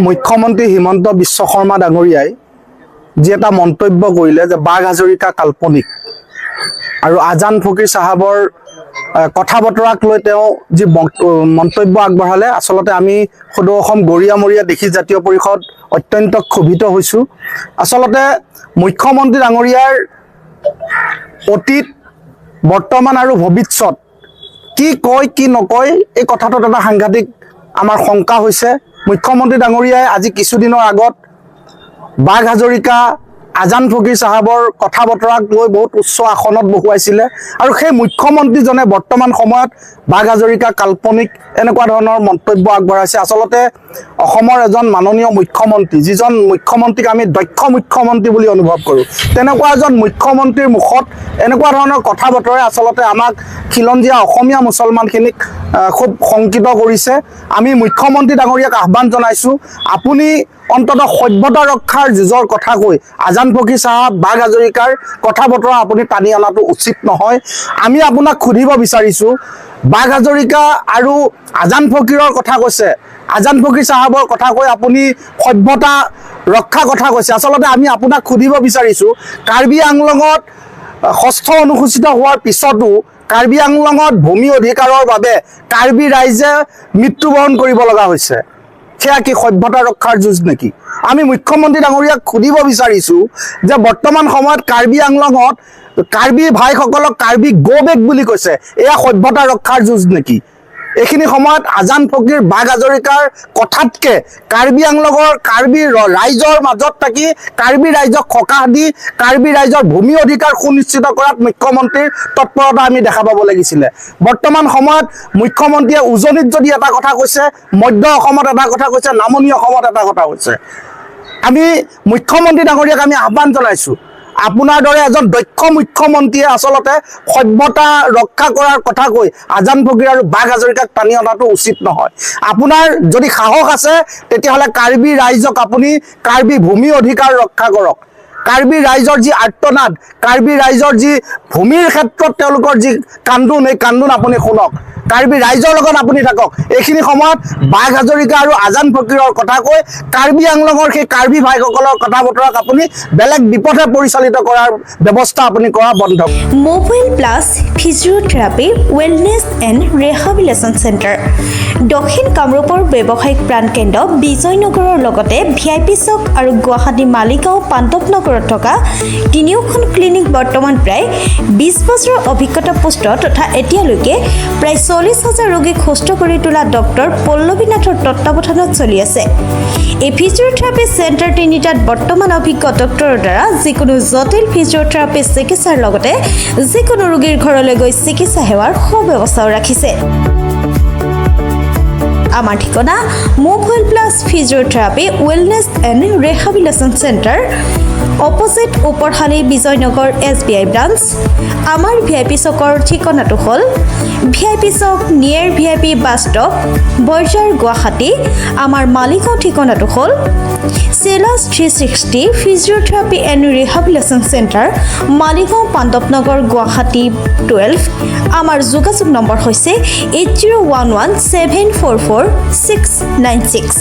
মুখ্যমন্ত্ৰী হিমন্ত বিশ্ব শৰ্মা ডাঙৰীয়াই যি এটা মন্তব্য কৰিলে যে বাঘ হাজৰিকা কাল্পনিক আৰু আজান ফকীৰ সাহাবৰ কথা বতৰাক লৈ তেওঁ যি মন্তব্য আগবঢ়ালে আচলতে আমি সদৌ অসম গৰিয়ামৰীয়া দেখি জাতীয় পৰিষদ অত্যন্ত ক্ষোভিত হৈছোঁ। আচলতে মুখ্যমন্ত্ৰী ডাঙৰীয়াৰ অতীত বৰ্তমান আৰু ভৱিষ্যত কি কয় কি নকয় এই কথাটোত এটা সাংঘাতিক আমাৰ শংকা হৈছে। মুখ্যমন্ত্ৰী ডাঙৰীয়াই আজি কিছুদিনৰ আগত বাঘ হাজৰিকা আজান ফকীৰ সাহাবৰ কথা বতৰাক লৈ বহুত উচ্চ আসনত বহুৱাইছিলে আৰু সেই মুখ্যমন্ত্ৰীজনে বৰ্তমান সময়ত বাঘ হাজৰিকা কাল্পনিক এনেকুৱা ধৰণৰ মন্তব্য আগবঢ়াইছে। আচলতে অসমৰ এজন মাননীয় মুখ্যমন্ত্ৰী, যিজন মুখ্যমন্ত্ৰীক আমি দক্ষ মুখ্যমন্ত্ৰী বুলি অনুভৱ কৰোঁ, তেনেকুৱা এজন মুখ্যমন্ত্ৰীৰ মুখত এনেকুৱা ধৰণৰ কথা বতৰাই আচলতে আমাক খিলঞ্জীয়া অসমীয়া মুছলমানখিনিক খুব শংকিত কৰিছে। আমি মুখ্যমন্ত্ৰী ডাঙৰীয়াক আহ্বান জনাইছোঁ, আপুনি অন্ততঃ সভ্যতা ৰক্ষাৰ যুঁজৰ কথা কৈ আজান ফকীৰ সাহাব বাঘ হাজৰিকাৰ কথা বতৰা আপুনি টানি অনাটো উচিত নহয়। আমি আপোনাক সুধিব বিচাৰিছোঁ, বাঘ হাজৰিকা আৰু আজান ফকীৰৰ কথা কৈছে, আজান ফকীৰ সাহাবৰ কথা কৈ আপুনি সভ্যতা ৰক্ষা কথা কৈছে। আচলতে আমি আপোনাক সুধিব বিচাৰিছোঁ, কাৰ্বি আংলঙত ষষ্ঠ অনুসূচিত হোৱাৰ পিছতো কাৰ্বি আংলঙত ভূমি অধিকাৰৰ বাবে কাৰ্বি ৰাইজে মৃত্যুবৰণ কৰিব লগা হৈছে, সেয়া কি সভ্যতা ৰক্ষাৰ যুঁজ নেকি? আমি মুখ্যমন্ত্ৰী ডাঙৰীয়াক সুধিব বিচাৰিছোঁ যে বৰ্তমান সময়ত কাৰ্বি আংলঙত কাৰ্বি ভাইসকলক কাৰ্বি গো বেক বুলি কৈছে, এয়া সভ্যতা ৰক্ষাৰ যুঁজ নেকি? এইখিনি সময়ত আজান ফকীৰ বাঘ হাজৰিকাৰ কথাতকৈ কাৰ্বি আংলঙৰ কাৰ্বি ৰাইজৰ মাজত থাকি কাৰ্বি ৰাইজক সকাহ দি কাৰ্বি ৰাইজৰ ভূমি অধিকাৰ সুনিশ্চিত কৰাত মুখ্যমন্ত্ৰীৰ তৎপৰতা আমি দেখা পাব লাগিছিলে। বৰ্তমান সময়ত মুখ্যমন্ত্ৰীয়ে উজনিত যদি এটা কথা কৈছে, মধ্য অসমত এটা কথা কৈছে, নামনি অসমত এটা কথা কৈছে। আমি মুখ্যমন্ত্ৰী ডাঙৰীয়াক আমি আহ্বান জনাইছোঁ, আপোনাৰ দৰে এজন দক্ষ মুখ্যমন্ত্ৰীয়ে আচলতে সভ্যতা ৰক্ষা কৰাৰ কথা কৈ আজান ফকীৰ আৰু বাঘ হাজৰিকাক টানি অনাটো উচিত নহয়। আপোনাৰ যদি সাহস আছে তেতিয়াহ'লে কাৰ্বি ৰাইজক আপুনি কাৰ্বি ভূমি অধিকাৰ ৰক্ষা কৰক। কাৰ্বি ৰাইজৰ যি আৰ্তনাদ, কাৰ্বি ৰাইজৰ যি ভূমিৰ ক্ষেত্ৰত তেওঁলোকৰ যি কান্দোন, এই কান্দোন আপুনি শুনক। কাৰ্বি ৰাইজৰ লগত আপুনি থাকক। এইখিনি সময়ত বাঘ হাজৰিকা আৰু আজান ফকীৰৰ কথা কৈ কাৰ্বি আংলঙৰ সেই কাৰ্বি ভাইসকলৰ কথা বতৰাক আপুনি বেলেগ বিপথে পৰিচালিত কৰাৰ ব্যৱস্থা আপুনি কৰা বন্ধ। Mobile plus physiotherapy wellness and rehabilitation centre দক্ষিণ কামৰূপৰ ব্যৱসায়িক প্ৰাণকেন্দ্ৰ বিজয়নগৰৰ লগতে VIP চক আৰু গুৱাহাটী মালিগাঁও পাণ্ডৱনগৰত থকা তিনিওখন ক্লিনিক বৰ্তমান প্ৰায় 20 বছৰৰ অভিজ্ঞতা পুষ্ট তথা এতিয়ালৈকে প্ৰায় 40,000 ৰোগীক সুস্থ কৰি তোলা ডক্টৰ পল্লৱী নাথৰ তত্বাৱধানত চলি আছে। এই ফিজিঅ'থেৰাপি চেণ্টাৰ তিনিটাত বৰ্তমান অভিজ্ঞ ডক্টৰৰ দ্বাৰা যিকোনো জটিল ফিজিঅ'থেৰাপি চিকিৎসাৰ লগতে যিকোনো ৰোগীৰ ঘৰলৈ গৈ চিকিৎসা সেৱাৰ সুব্যৱস্থাও ৰাখিছে। আমাৰ ঠিকনা mobile plus physiotherapy wellness and rehabilitation centre, opposite Oporshali Bijoynagar SBI branch. আমাৰ VIP চকৰ ঠিকনাটো হ'ল VIP Chowk near VIP bus stop, Borjhar, Guwahati. আমাৰ মালিগাঁও ঠিকনাটো হ'ল চেলাছ 360 physiotherapy and rehabilitation centre, Maligaon Pandavnagar, Guwahati 12। আমাৰ যোগাযোগ নম্বৰ হৈছে 8011744696।